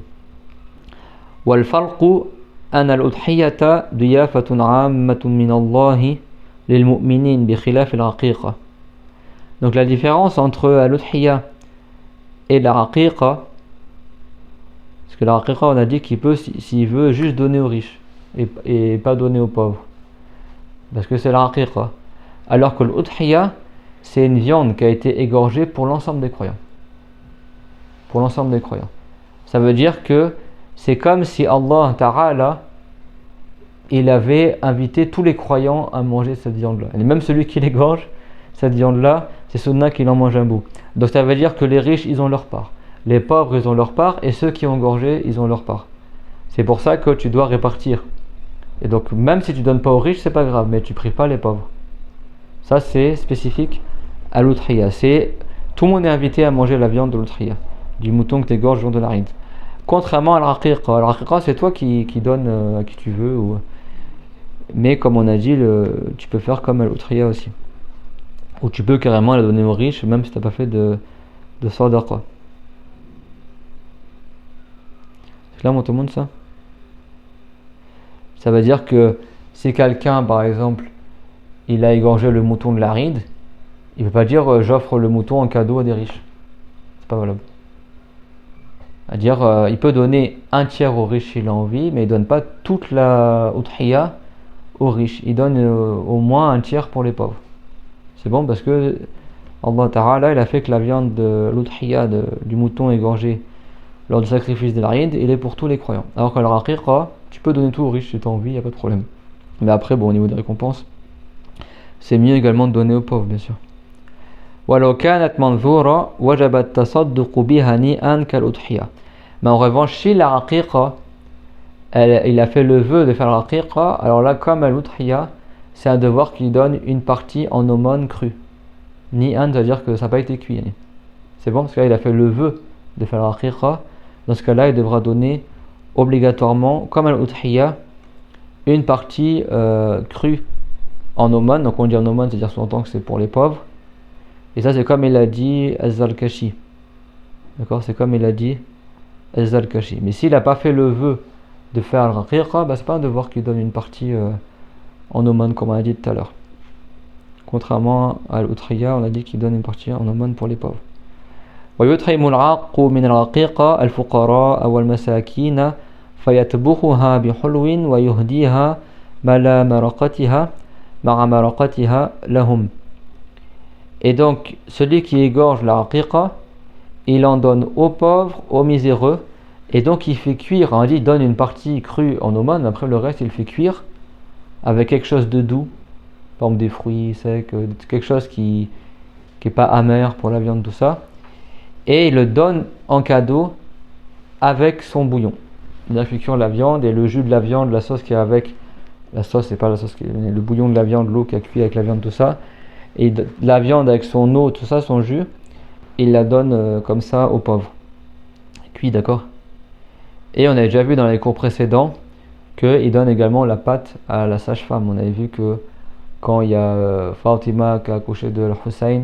والفرق أن الأضحية ضيافة عامة من الله للمؤمنين بخلاف العقيقة. Donc la différence entre l'udhiya et la raqiqa, parce que la raqiqa on a dit qu'il peut, s'il veut, juste donner aux riches et pas donner aux pauvres, parce que c'est la raqiqa. Alors que l'udhiya, c'est une viande qui a été égorgée pour l'ensemble des croyants. Pour l'ensemble des croyants. Ça veut dire que c'est comme si Allah Ta'ala il avait invité tous les croyants à manger cette viande-là. Et même celui qui l'égorge, cette viande-là, c'est sunna qu'il en mange un bout. Donc ça veut dire que les riches, ils ont leur part. Les pauvres, ils ont leur part. Et ceux qui ont gorgé, ils ont leur part. C'est pour ça que tu dois répartir. Et donc même si tu donnes pas aux riches, c'est pas grave. Mais tu prives pas les pauvres. Ça, c'est spécifique à l'udhiyya. Tout le monde est invité à manger la viande de l'udhiyya, du mouton que tu égorges le jour de l'Aïd. Contrairement à l'Aqiqa. L'Aqiqa, c'est toi qui donnes à qui tu veux. Mais comme on a dit, tu peux faire comme à l'udhiyya aussi. Ou tu peux carrément la donner aux riches, même si tu n'as pas fait de sadaqa. C'est là, tout le monde, ça? Ça veut dire que si quelqu'un, par exemple, il a égorgé le mouton de l'Aïd, il ne peut pas dire j'offre le mouton en cadeau à des riches. C'est pas valable. C'est-à-dire, il peut donner un tiers aux riches s'il a envie, mais il ne donne pas toute la udhiyya aux riches. Il donne au moins un tiers pour les pauvres. C'est bon parce que Allah Ta'ala, il a fait que la viande de l'udhiyya, du mouton égorgé lors du sacrifice de l'Aïd, il est pour tous les croyants. Alors que l'Aqiqa, tu peux donner tout aux riches si tu as envie, il n'y a pas de problème. Mais après, bon, au niveau des récompenses, c'est mieux également de donner aux pauvres, bien sûr. وَلَوْ كَانَتْ مَنْظُورًا وَجَبَ التَّصَدُّقُ بِهَا نِيئًا كَالْأُضْحِيَةِ. Mais en revanche, si l'Aqiqa, il a fait le vœu de faire l'Aqiqa, alors là, comme à l'Udhiyya, c'est un devoir qu'il donne une partie en aumône crue. Ni'an, c'est-à-dire que ça n'a pas été cuit. C'est bon, parce qu'il a fait le vœu de faire l'Aqiqa. Dans ce cas-là, il devra donner obligatoirement, comme à l'Udhiyya, une partie crue en aumône. Donc on dit en aumône, c'est-à-dire sous-entend que c'est pour les pauvres. Et ça, c'est comme il a dit Az-Zalkashi. D'accord, c'est comme il a dit Az-Zalkashi. Mais s'il n'a pas fait le vœu de faire l'Aqiqa, bah, c'est pas un devoir qu'il donne une partie en aumône, comme on a dit tout à l'heure. Contrairement à l'Udhiyya, on a dit qu'il donne une partie en aumône pour les pauvres. ويطعم العاق من العقيقة الفقراء والمساكين فيطبخها بحلو ويهديها مع مرقتها لهم. Et donc, celui qui égorge la aqiqa, il en donne aux pauvres, aux miséreux, et donc il fait cuire, on dit, il donne une partie crue en aumône, après le reste il fait cuire avec quelque chose de doux, par exemple des fruits secs, quelque chose qui n'est pas amer pour la viande, tout ça, et il le donne en cadeau avec son bouillon. Il a fait cuire la viande et le jus de la viande, la sauce qui est avec, la sauce c'est pas la sauce, le bouillon de la viande, l'eau qui a cuit avec la viande, tout ça, et la viande avec son eau, tout ça, son jus, il la donne comme ça aux pauvres. Cuit, d'accord. Et on avait déjà vu dans les cours précédents qu'il donne également la pâte à la sage-femme. On avait vu que quand il y a Fatima qui a accouché de Hussein,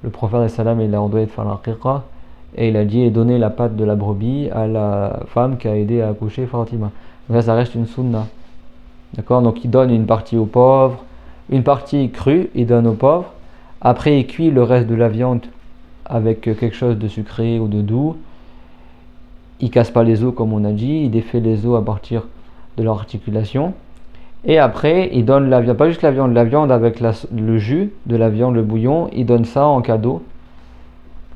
le prophète salam, il a ordonné de faire l'Aqiqa et il a dit donner la pâte de la brebis à la femme qui a aidé à accoucher Fatima. Donc là, ça reste une sunna. D'accord. Donc il donne une partie aux pauvres, une partie crue, il donne aux pauvres. Après, il cuit le reste de la viande avec quelque chose de sucré ou de doux. Il casse pas les os comme on a dit, il défait les os à partir de leur articulation. Et après, il donne la viande, pas juste la viande avec le jus de la viande, le bouillon, il donne ça en cadeau.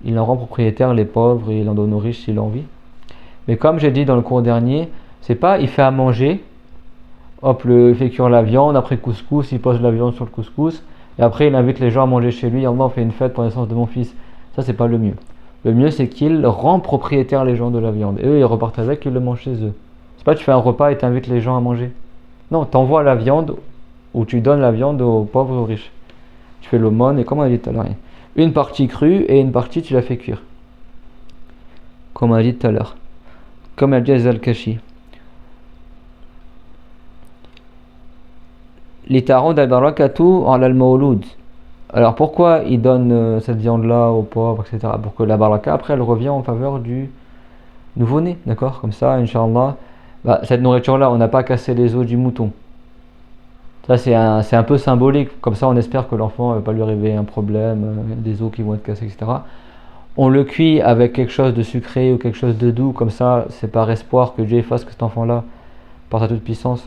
Il en rend propriétaire les pauvres et il en donne aux riches s'il a envie. Mais comme j'ai dit dans le cours dernier, c'est pas il fait à manger, hop, il fait cuire la viande, après couscous, il pose la viande sur le couscous, et après il invite les gens à manger chez lui, Allah, on fait une fête pour la naissance de mon fils. Ça, c'est pas le mieux. Le mieux, c'est qu'il rend propriétaire les gens de la viande. Et eux, ils repartent avec, ils le mangent chez eux. C'est pas tu fais un repas et t'invites les gens à manger. Non, t'envoies la viande ou tu donnes la viande aux pauvres et aux riches. Tu fais l'aumône et comme on a dit tout à l'heure, une partie crue et une partie tu la fais cuire. Comme on a dit tout à l'heure. Comme a dit Az-Zalkashi. L'itaron al-barakatu ala al-mawlud. Alors pourquoi il donne cette viande-là aux pauvres, etc. Pour que la baraka, après, elle revient en faveur du nouveau-né, d'accord. Comme ça, Inch'Allah, cette nourriture-là, on n'a pas cassé les os du mouton. Ça, c'est un peu symbolique. Comme ça, on espère que l'enfant ne va pas lui arriver un problème, des os qui vont être cassés, etc. On le cuit avec quelque chose de sucré ou quelque chose de doux. Comme ça, c'est par espoir que Dieu fasse que cet enfant-là, par sa toute puissance,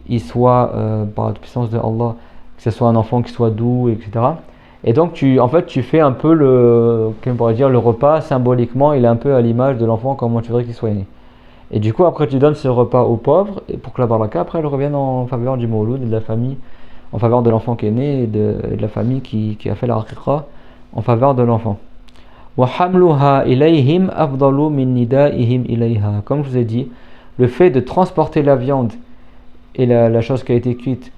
il soit, par la toute puissance de Allah, que ce soit un enfant qui soit doux, etc. Et donc tu fais un peu le repas symboliquement, il est un peu à l'image de l'enfant, comment tu voudrais qu'il soit né. Et du coup, après, tu donnes ce repas aux pauvres, et pour que la baraka, après, elle revienne en faveur du mawloud, et de la famille, en faveur de l'enfant qui est né, et de la famille qui a fait la aqiqa, en faveur de l'enfant. وَحَمْلُهَا إِلَيْهِمْ أَفْضَلُ مِنْ نِدَائِهِمْ إِلَيْهَا. Comme je vous ai dit, le fait de transporter la viande et la chose qui a été cuite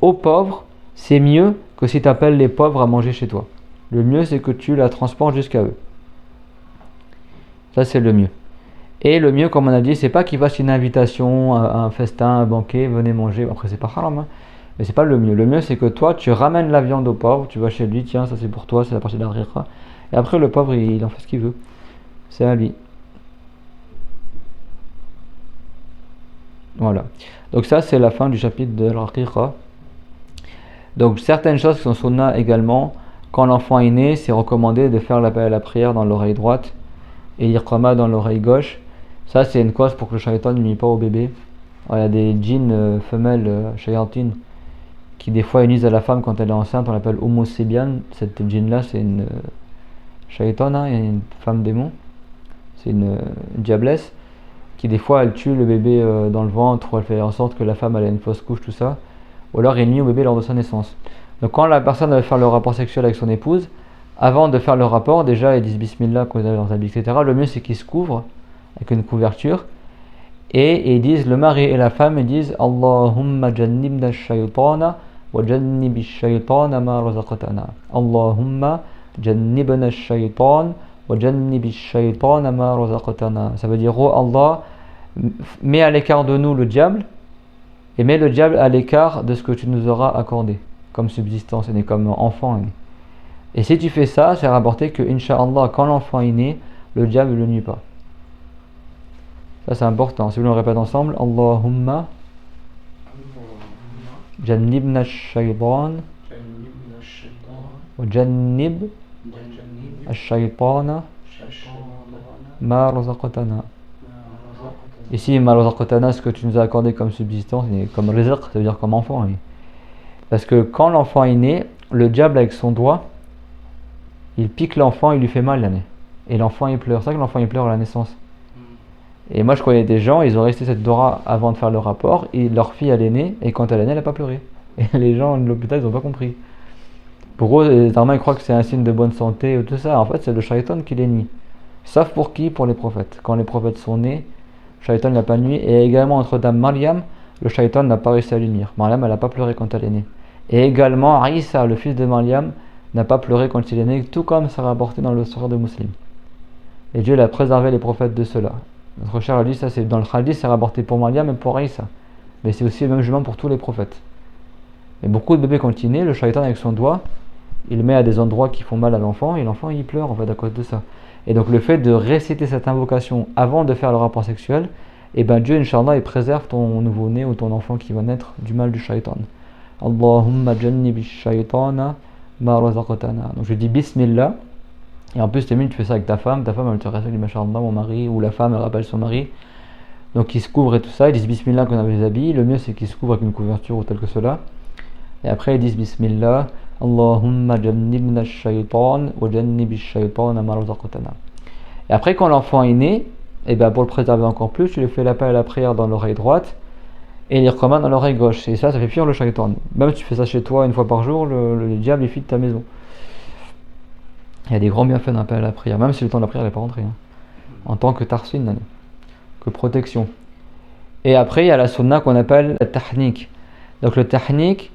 aux pauvres, c'est mieux que si tu appelles les pauvres à manger chez toi. Le mieux, c'est que tu la transportes jusqu'à eux. Ça, c'est le mieux. Et le mieux, comme on a dit, c'est pas qu'il fasse une invitation, un festin, un banquet, venez manger. Après, c'est pas haram, hein. Mais c'est pas le mieux. Le mieux, c'est que toi, tu ramènes la viande au pauvre, tu vas chez lui, tiens, ça c'est pour toi, c'est la partie de la riqa. Et après, le pauvre, il en fait ce qu'il veut. C'est à lui. Voilà. Donc ça, c'est la fin du chapitre de la riqa. Donc certaines choses qui sont sunna également, quand l'enfant est né, c'est recommandé de faire l'appel à la prière dans l'oreille droite et l'iqama dans l'oreille gauche. Ça, c'est une cause pour que le shaitan ne nuit pas au bébé. Alors, il y a des djinns femelles, shayatin, qui des fois unissent à la femme quand elle est enceinte. On l'appelle Umm Sibian. Cette djinn là, c'est une shaitan, hein, une femme démon. C'est une diablesse qui des fois elle tue le bébé dans le ventre, ou elle fait en sorte que la femme elle a une fausse couche, tout ça. Ou alors elle nuit au bébé lors de sa naissance. Donc quand la personne va faire le rapport sexuel avec son épouse, avant de faire le rapport, déjà ils disent Bismillah quand ils arrivent dans habits, etc. Le mieux c'est qu'ils se couvrent avec une couverture. Et ils disent, le mari et la femme, ils disent Allahumma jannibna shaytana wa jannibi shaytana ma razaqtana. Allahumma jannibna shaytan wa jannibi shaytana ma razaqtana. Ça veut dire, oh Allah, mets à l'écart de nous le diable et mets le diable à l'écart de ce que tu nous auras accordé comme subsistance, et comme enfant. Et si tu fais ça, c'est rapporté que, Inch'Allah, quand l'enfant est né, le diable ne le nuit pas. Ça c'est important. Si vous le répétez ensemble, Allahumma jannibna shaytan wa jannib ash-shaytana ma razaqtana. Ici, ma razaqtana, ce que tu nous as accordé comme subsistance, comme rizq, ça veut dire comme enfant. Parce que quand l'enfant est né, le diable avec son doigt, il pique l'enfant, il lui fait mal l'année. Et l'enfant il pleure. C'est ça que l'enfant il pleure à la naissance. Et moi je connais des gens, ils ont resté cette Dora avant de faire le rapport, et leur fille elle est née, et quand elle est née, elle n'a pas pleuré. Et les gens de l'hôpital ils n'ont pas compris. Pour eux, normalement ils croient que c'est un signe de bonne santé ou tout ça. En fait, c'est le shaitan qui les nie. Sauf pour qui? Pour les prophètes. Quand les prophètes sont nés, le shaitan n'a pas nuit. Et également entre dame Maryam, le shaitan n'a pas réussi à lui nuire. Maryam elle n'a pas pleuré quand elle est née. Et également Isa, le fils de Maryam, n'a pas pleuré quand il est né, tout comme ça rapporté dans le Sourate de Muslim. Et Dieu l'a préservé les prophètes de cela. Notre cher a dit ça, c'est dans le hadith, c'est rapporté pour Maryam et pour Isa. Mais c'est aussi le même jugement pour tous les prophètes. Et beaucoup de bébés quand il naît, le shaitan avec son doigt, il met à des endroits qui font mal à l'enfant, et l'enfant il pleure en fait à cause de ça. Et donc le fait de réciter cette invocation avant de faire le rapport sexuel, et ben Dieu, Inch'Allah, il préserve ton nouveau-né ou ton enfant qui va naître du mal du shaitan. Allahumma jannibi shaytana ma razaqtana. Donc je dis Bismillah. Et en plus, tu fais ça avec ta femme elle te respecte, Masha'Allah, mon mari, ou la femme elle rappelle son mari. Donc ils se couvrent et tout ça, ils disent Bismillah quand on avait les habits. Le mieux c'est qu'ils se couvrent avec une couverture ou tel que cela. Et après ils disent Bismillah, Allahumma jannibna shaytan wa jannibi shaytana ma razaqtana. Et après quand l'enfant est né, et ben pour le préserver encore plus, tu lui fais l'appel à la prière dans l'oreille droite et l'iqama dans l'oreille gauche. Et ça fait fuir le shaytan. Même si tu fais ça chez toi une fois par jour, le diable il fuit de ta maison. Il y a des grands bienfaits d'un appel à la prière, même si le temps de la prière n'est pas rentré. En tant que tarsin, que protection. Et après, il y a la sunna qu'on appelle le tahnik. Donc le tahnik,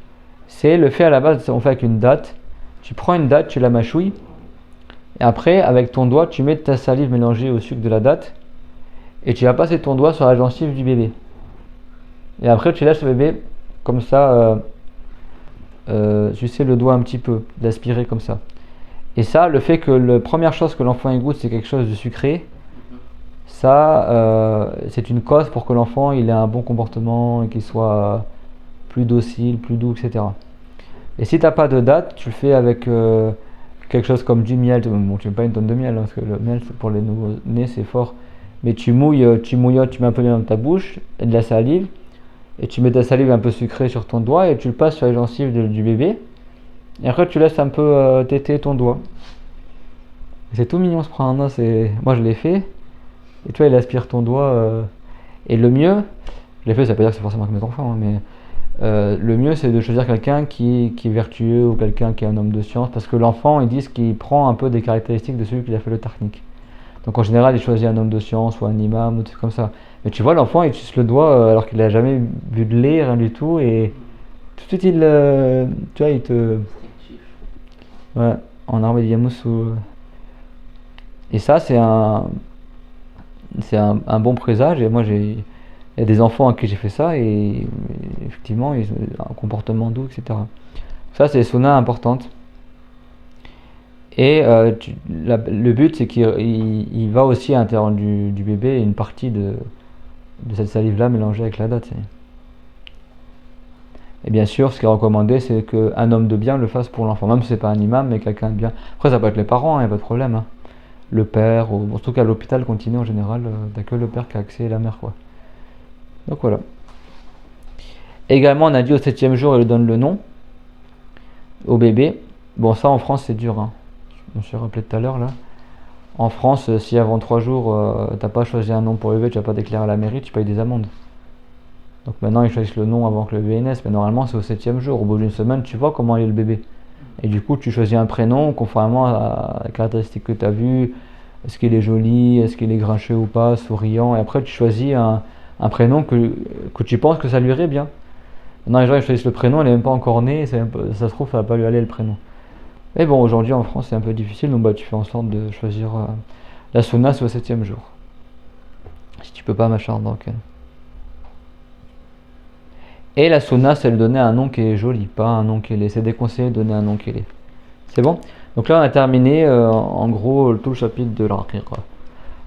c'est le fait à la base, on fait avec une date. Tu prends une date, tu la mâchouilles. Et après, avec ton doigt, tu mets ta salive mélangée au sucre de la date. Et tu vas passer ton doigt sur la gencive du bébé. Et après, tu lâches le bébé comme ça. Tu sais, le doigt un petit peu, d'aspirer comme ça. Et ça, le fait que la première chose que l'enfant goûte, c'est quelque chose de sucré, ça, c'est une cause pour que l'enfant il ait un bon comportement et qu'il soit plus docile, plus doux, etc. Et si tu n'as pas de date, tu le fais avec quelque chose comme du miel. Bon, tu mets pas une tonne de miel, hein, parce que le miel, pour les nouveau-nés, c'est fort. Mais tu mouilles, tu mouillottes, tu mets un peu de miel dans ta bouche, et de la salive, et tu mets de la salive un peu sucrée sur ton doigt, et tu le passes sur les gencives du bébé. Et après tu laisses un peu téter ton doigt. C'est tout mignon ce prendre. Moi je l'ai fait. Et toi il aspire ton doigt. Et le mieux, je l'ai fait, ça veut pas dire que c'est forcément avec mes enfants, hein, mais le mieux c'est de choisir quelqu'un qui est vertueux ou quelqu'un qui est un homme de science, parce que l'enfant, ils disent qu'il prend un peu des caractéristiques de celui qui a fait le tahnik. Donc en général, il choisit un homme de science ou un imam ou des trucs comme ça. Mais tu vois, l'enfant, il suce le doigt alors qu'il a jamais vu de lait, rien du tout, et tout de suite, tu vois, il te... Ouais, en arabe, il dit Yamous ou... Et ça, c'est un bon présage. Et moi, il y a des enfants à qui j'ai fait ça, et effectivement, ils ont un comportement doux, etc. Ça, c'est des sunnas importantes. Et le but, c'est qu'il va aussi à l'intérieur du bébé une partie de cette salive-là mélangée avec la date. Et bien sûr, ce qui est recommandé, c'est qu'un homme de bien le fasse pour l'enfant, même si c'est pas un imam, mais quelqu'un de bien. Après, ça peut être les parents, il n'y a pas de problème, hein. Le père, ou surtout qu'à l'hôpital continu en général, t'as que le père qui a accès et la mère, quoi. Donc voilà. Également, on a dit au 7e jour, il donne le nom au bébé. Bon, ça en France, c'est dur, hein. Je me suis rappelé tout à l'heure là. En France, si avant 3 jours, t'as pas choisi un nom pour le bébé, tu vas pas déclarer à la mairie, tu payes des amendes. Donc maintenant, ils choisissent le nom avant que le bébé naisse, mais normalement, c'est au 7e jour. Au bout d'une semaine, tu vois comment est le bébé. Et du coup, tu choisis un prénom conformément à la caractéristique que tu as vue. Est-ce qu'il est joli, est-ce qu'il est grincheux ou pas, souriant. Et après, tu choisis un prénom que tu penses que ça lui irait bien. Maintenant, les gens ils choisissent le prénom, il n'est même pas encore né, ça se trouve, ça va pas lui aller le prénom. Mais bon, aujourd'hui en France, c'est un peu difficile, donc bah, tu fais en sorte de choisir la sunna, c'est au 7e jour. Si tu peux pas, machin, donc. Et la sunna, c'est de donner un nom qui est joli, pas un nom qui est laid. C'est déconseillé de donner un nom qui est laid. C'est bon? Donc là, on a terminé en gros tout le chapitre de l'aqiqa.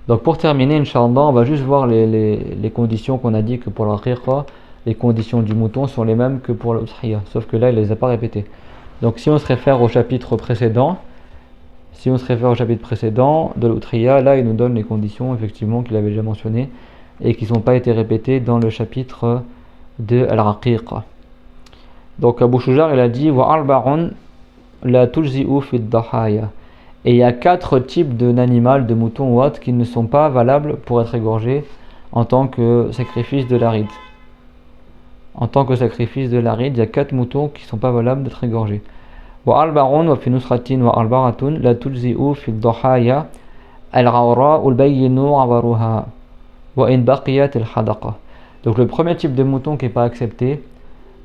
Donc pour terminer, Inch'Allah, on va juste voir les conditions qu'on a dit que pour l'aqiqa, les conditions du mouton sont les mêmes que pour l'udhiyya, sauf que là, il les a pas répétées. Donc si on se réfère au chapitre précédent, de l'udhiyya, là, il nous donne les conditions, effectivement, qu'il avait déjà mentionnées et qui n'ont pas été répétées dans le chapitre de al-aqiqa. Donc Abu Shujar, il a dit wa arba'un la tujzi'u fi ad-dahaya. Et il y a 4 types d'animal, de moutons ou autres, qui ne sont pas valables pour être égorgés en tant que sacrifice de l'Arid. En tant que sacrifice de l'Arid, il y a 4 moutons qui ne sont pas valables d'être égorgés. Wa arba'un wa fi nusratin wa arba'atun la tujzi'u fi ad-dahaya al-ghawra al-bayyinu 'awaruha wa in baqiyat al-hadaqa. Donc le premier type de mouton qui n'est pas accepté,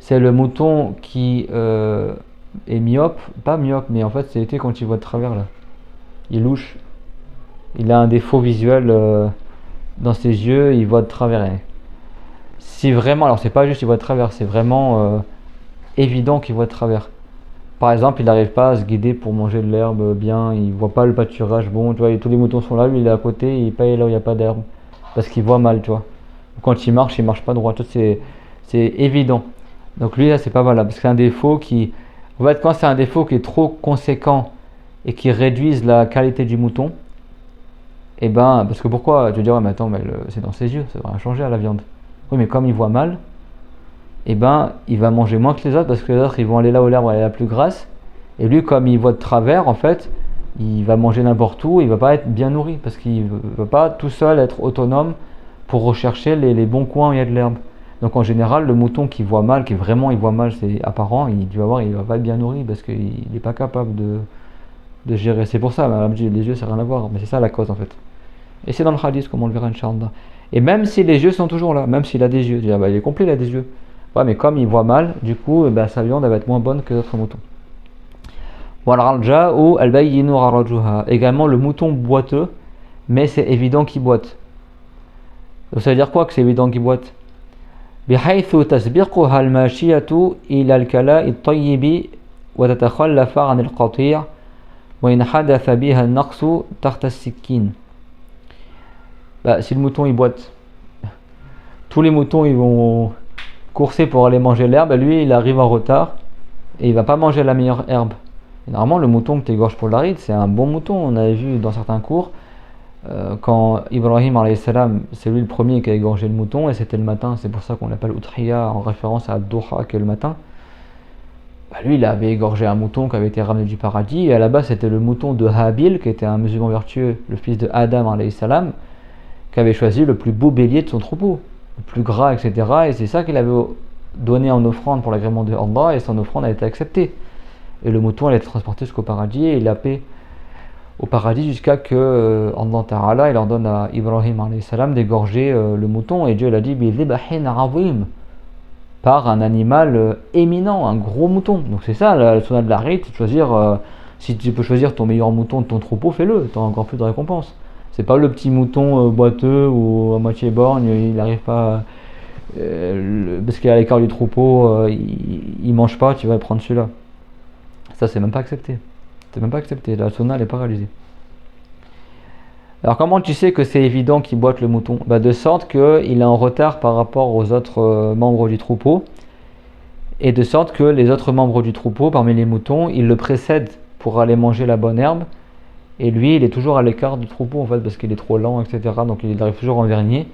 c'est le mouton qui est myope, pas myope, mais en fait c'est quand il voit de travers là. Il louche, il a un défaut visuel dans ses yeux, il voit de travers. Si vraiment, alors c'est pas juste il voit de travers, c'est vraiment évident qu'il voit de travers. Par exemple, il n'arrive pas à se guider pour manger de l'herbe bien, il voit pas le pâturage bon, tu vois, tous les moutons sont là, lui il est à côté, il paye là où il n'y a pas d'herbe, parce qu'il voit mal, tu vois. Quand il marche pas droit, c'est évident. Donc lui là c'est pas valable, parce que c'est un défaut qui... En fait quand c'est un défaut qui est trop conséquent et qui réduise la qualité du mouton, et ben, parce que pourquoi? Tu veux dire, ouais, mais attends, mais c'est dans ses yeux, ça va rien changer à la viande. Oui, mais comme il voit mal, et ben, il va manger moins que les autres, parce que les autres, ils vont aller là où l'herbe est la plus grasse, et lui, comme il voit de travers, en fait, il va manger n'importe où, il va pas être bien nourri, parce qu'il va pas tout seul être autonome pour rechercher les bons coins où il y a de l'herbe. Donc en général, le mouton qui voit mal, qui vraiment il voit mal, c'est apparent, tu vas voir, il va pas être bien nourri, parce qu'il n'est pas capable de gérer. C'est pour ça, les yeux, ça n'a rien à voir, mais c'est ça la cause en fait. Et c'est dans le hadith, comme on le verra, Inch'Allah. Et même si les yeux sont toujours là, même s'il a des yeux, il est complet, il a des yeux. Ouais, mais comme il voit mal, du coup, sa viande elle va être moins bonne que d'autres moutons. Également le mouton boiteux, mais c'est évident qu'il boite. Donc ça veut dire quoi que c'est évident qu'il boite? بحيث تسبقها الماشية إلى الكلاء الطيب وتتخلف عن القطيع وإن حدث بها النقص تحت السكين. Si le mouton il boite, tous les moutons ils vont courser pour aller manger l'herbe, et lui il arrive en retard et il va pas manger la meilleure herbe. Et normalement le mouton que tu égorges pour l'Arid, c'est un bon mouton. On avait vu dans certains cours quand Ibrahim alayhi salam, c'est lui le premier qui a égorgé le mouton, et c'était le matin, c'est pour ça qu'on l'appelle Udhiyya en référence à Doha qui est le matin. Lui il avait égorgé un mouton qui avait été ramené du paradis, et à la base c'était le mouton de Habil qui était un musulman vertueux, le fils de Adam alayhi salam, qui avait choisi le plus beau bélier de son troupeau. plus gras, etc. Et c'est ça qu'il avait donné en offrande pour l'agrément de Allah, et son offrande a été acceptée. Et le mouton, il a été transporté jusqu'au paradis, et il a paix au paradis jusqu'à que Allah Ta'ala il ordonne à Ibrahim alayhi salam d'égorger le mouton, et Dieu il a dit par un animal éminent, un gros mouton. Donc c'est ça la sunna de la rite, c'est de choisir, si tu peux choisir ton meilleur mouton de ton troupeau, fais-le, tu auras encore plus de récompense. C'est pas le petit mouton boiteux ou à moitié borgne, il n'arrive pas parce qu'il est à l'écart du troupeau, il mange pas, tu vas prendre celui-là. Ça c'est même pas accepté. C'est même pas accepté, la sunna elle est pas réalisée. Alors comment tu sais que c'est évident qu'il boite le mouton? De sorte qu'il est en retard par rapport aux autres membres du troupeau, et de sorte que les autres membres du troupeau, parmi les moutons, ils le précèdent pour aller manger la bonne herbe, et lui il est toujours à l'écart du troupeau en fait parce qu'il est trop lent, etc. Donc il arrive toujours en dernier.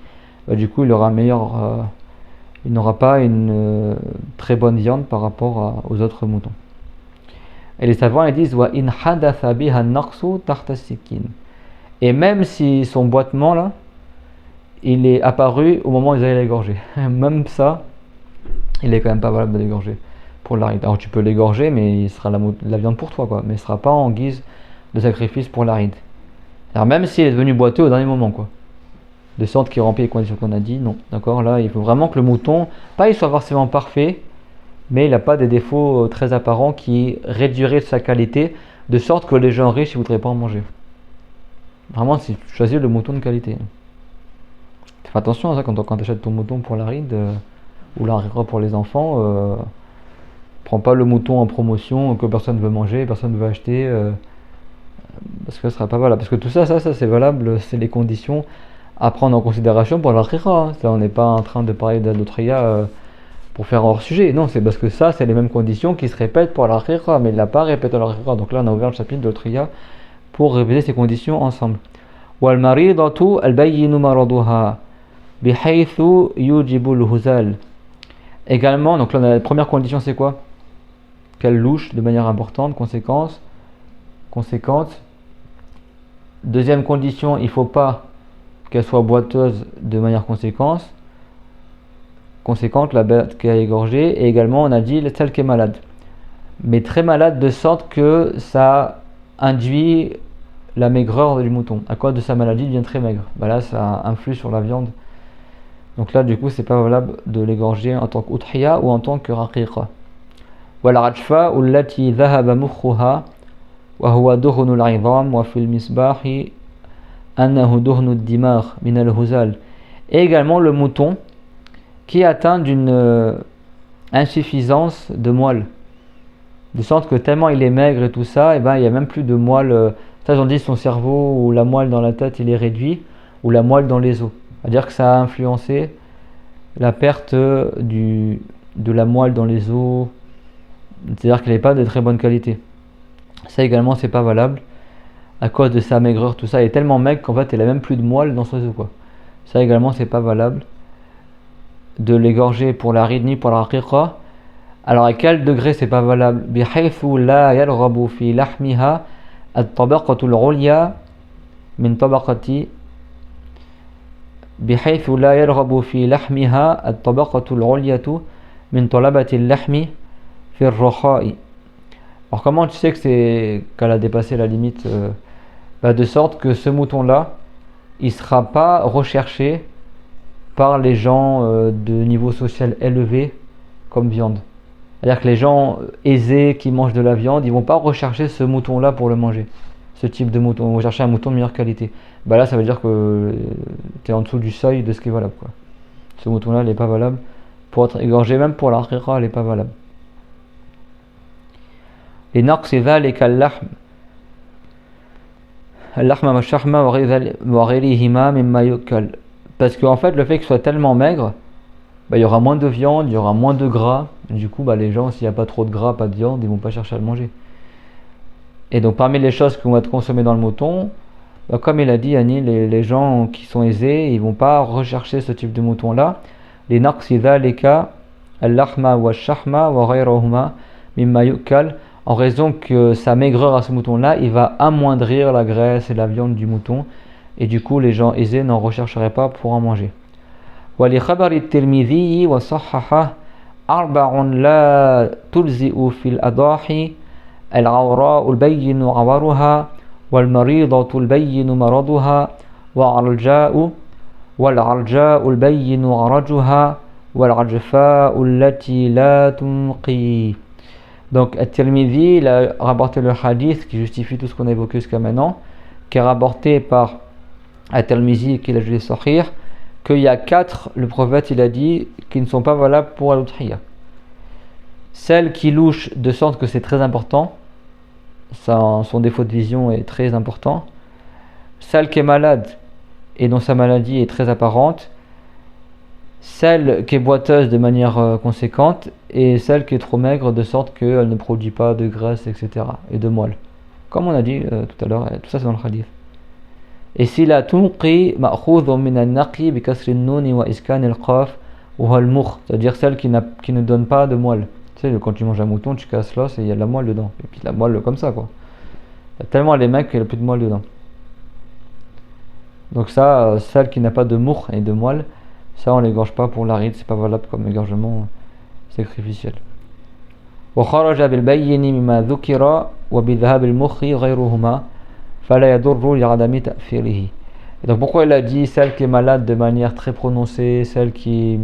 Du coup il aura il n'aura pas une très bonne viande par rapport aux autres moutons. Et les savants ils disent wa in hadatha biha naqsu tahta sikin. Et même si son boitement là, il est apparu au moment où ils allaient l'égorger, même ça, il est quand même pas valable de l'égorger pour l'aride. Alors tu peux l'égorger, mais il sera la viande pour toi, quoi. Mais il sera pas en guise de sacrifice pour l'aride. Alors même s'il est devenu boiteux au dernier moment, quoi. De sorte qu'il remplit les conditions qu'on a dit, non. D'accord. Là, il faut vraiment que le mouton, pas il soit forcément parfait, mais il n'a pas des défauts très apparents qui réduiraient sa qualité, de sorte que les gens riches ne voudraient pas en manger. Vraiment, si tu choisis le mouton de qualité. Fais attention à ça quand tu achètes ton mouton pour la ride ou la rira pour les enfants. Prends pas le mouton en promotion que personne ne veut manger, personne ne veut acheter, parce que ce sera pas valable. Parce que tout ça c'est valable, c'est les conditions à prendre en considération pour la rira. On n'est pas en train de parler d'adultéria pour faire hors sujet. Non, c'est parce que ça, c'est les mêmes conditions qui se répètent pour la rira, mais il n'a pas répété la rira. Donc là, on a ouvert le chapitre d'adultéria pour répéter ces conditions ensemble. والمريضة البين مرضها بحيث يوجب الهزال. Également, donc là la première condition c'est quoi? Qu'elle louche de manière importante, conséquente. Deuxième condition, il ne faut pas qu'elle soit boiteuse de manière conséquente, la bête qui a égorgé. Et également on a dit celle qui est malade, mais très malade de sorte que ça induit la maigreur du mouton. À cause de sa maladie, il devient très maigre. Là, ça influe sur la viande. Donc là, du coup, c'est pas valable de l'égorger en tant qu'udhiya ou en tant que raqiqa. Wal rajfa allati dhahaba mukhuha wa huwa duhnu al-'idham wa fi al-misbah annahu duhnu ad-dimagh min al-huzal. Et également le mouton qui est atteint d'une insuffisance de moelle. De sorte que tellement il est maigre et tout ça, il n'y a même plus de moelle. Ça, j'en dis son cerveau ou la moelle dans la tête, il est réduit, ou la moelle dans les os. C'est-à-dire que ça a influencé la perte de la moelle dans les os. C'est-à-dire qu'elle n'est pas de très bonne qualité. Ça également, c'est pas valable. À cause de sa maigreur, tout ça, elle est tellement maigre qu'en fait, elle a même plus de moelle dans ses os, quoi. Ça également, c'est pas valable de l'égorger pour la ride ni pour la raqiqa. Alors à quel degré c'est pas valable? Bihaythu la yarghabu fi lahmiha الطبقة العليا من طبقة بحيث لا يرغب في لحمها الطبقة العليا من طلبة اللحم في الرخاء. Alors comment tu sais que qu'elle a dépassé la limite de sorte que ce mouton là il sera pas recherché par les gens de niveau social élevé comme viande. C'est-à-dire que les gens aisés qui mangent de la viande, ils vont pas rechercher ce mouton-là pour le manger. Ce type de mouton, ils vont chercher un mouton de meilleure qualité. Là, ça veut dire que tu es en dessous du seuil de ce qui est valable, quoi. Ce mouton-là, il n'est pas valable. Pour être égorgé, même pour la raqiqa, il n'est pas valable. Les naqsi dhalika al-lahm wa shahma wa ghayrihima mimma yukal. Parce qu'en fait, le fait qu'il soit tellement maigre, il y aura moins de viande, il y aura moins de gras. Du coup, les gens, s'il n'y a pas trop de gras, pas de viande, ils vont pas chercher à le manger. Et donc, parmi les choses qu'on va consommer dans le mouton, comme il a dit, Annie, les gens qui sont aisés, ils vont pas rechercher ce type de mouton-là. Les naqsi dhalika al-lahma wa shahma wa ghayrahuma mimma yukal, en raison que sa maigreur à ce mouton-là, il va amoindrir la graisse et la viande du mouton. Et du coup, les gens aisés n'en rechercheraient pas pour en manger. ولخبر الترمذي وصححه أربع لا تجزئ في الأضاحي العوراء البين عورها والمريضة البين مرضها والعرجاء البين عرجها والعجفاء التي لا تنقي. Donc At-Tirmidhi il a rapporté le hadith qui justifie tout ce qu'on a évoqué jusqu'à maintenant, qui est rapporté par At-Tirmidhi qui l'a jugé sahih, qu'il y a 4, le prophète il a dit, qui ne sont pas valables pour l'udhiyah. Celle qui louche de sorte que c'est très important, son défaut de vision est très important. Celle qui est malade et dont sa maladie est très apparente. Celle qui est boiteuse de manière conséquente, et celle qui est trop maigre de sorte qu'elle ne produit pas de graisse, etc. et de moelle. Comme on a dit tout à l'heure, tout ça c'est dans le hadith. Et si la tunqi ma'khudhun min an-naqi bi kasri an-nun wa iskan al-qaf wa huwa al-mukh, c'est-à-dire celle qui ne donne pas de moelle. Tu sais, quand tu manges un mouton, tu casses l'os et il y a de la moelle dedans. Et puis la moelle comme ça quoi. Il y a tellement les mecs qu'il n'y a plus de moelle dedans. Donc ça, celle qui n'a pas de mukh et de moelle, ça on l'égorge pas pour l'aride, c'est pas valable comme égorgement sacrificiel. وخرج بالبين مما ذكر وبذهاب المخ غيرهما فلا يضر لعدم تأثيره. Et donc pourquoi il a dit celle qui est malade de manière très prononcée, celle qui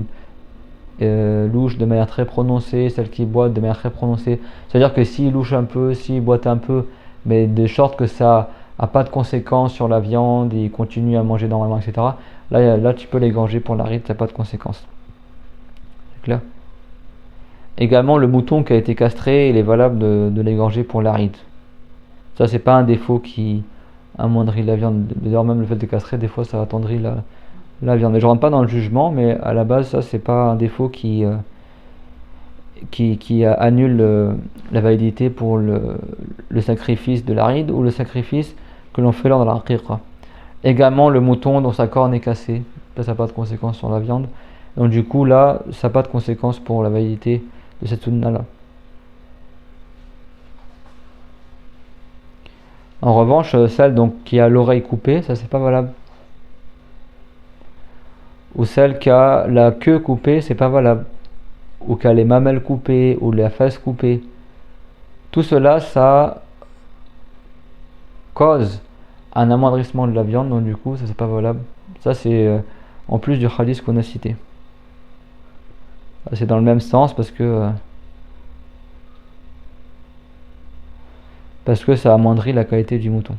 louche de manière très prononcée, celle qui boite de manière très prononcée. C'est-à-dire que s'il louche un peu, s'il boite un peu, mais de sorte que ça n'a pas de conséquences sur la viande, il continue à manger normalement, etc. Là tu peux l'égorger pour l'aride, ça n'a pas de conséquences. C'est clair? Également, le mouton qui a été castré, il est valable de l'égorger pour l'aride. Ça, c'est pas un défaut qui amoindrit la viande. D'ailleurs, même le fait de castrer, des fois, ça attendrit la viande. Mais je rentre pas dans le jugement, mais à la base, ça, c'est pas un défaut qui annule la validité pour le sacrifice de l'aride ou le sacrifice que l'on fait lors de la aqiqa. Également, le mouton dont sa corne est cassée, ça n'a pas de conséquences sur la viande. Donc, du coup, là, ça n'a pas de conséquences pour la validité de cette sunna-là. En revanche, celle donc, qui a l'oreille coupée, ça c'est pas valable. Ou celle qui a la queue coupée, c'est pas valable. Ou qui a les mamelles coupées, ou la fesse coupée. Tout cela, ça cause un amoindrissement de la viande, donc du coup, ça c'est pas valable. Ça c'est en plus du hadith qu'on a cité. C'est dans le même sens parce que ça amoindrit la qualité du mouton.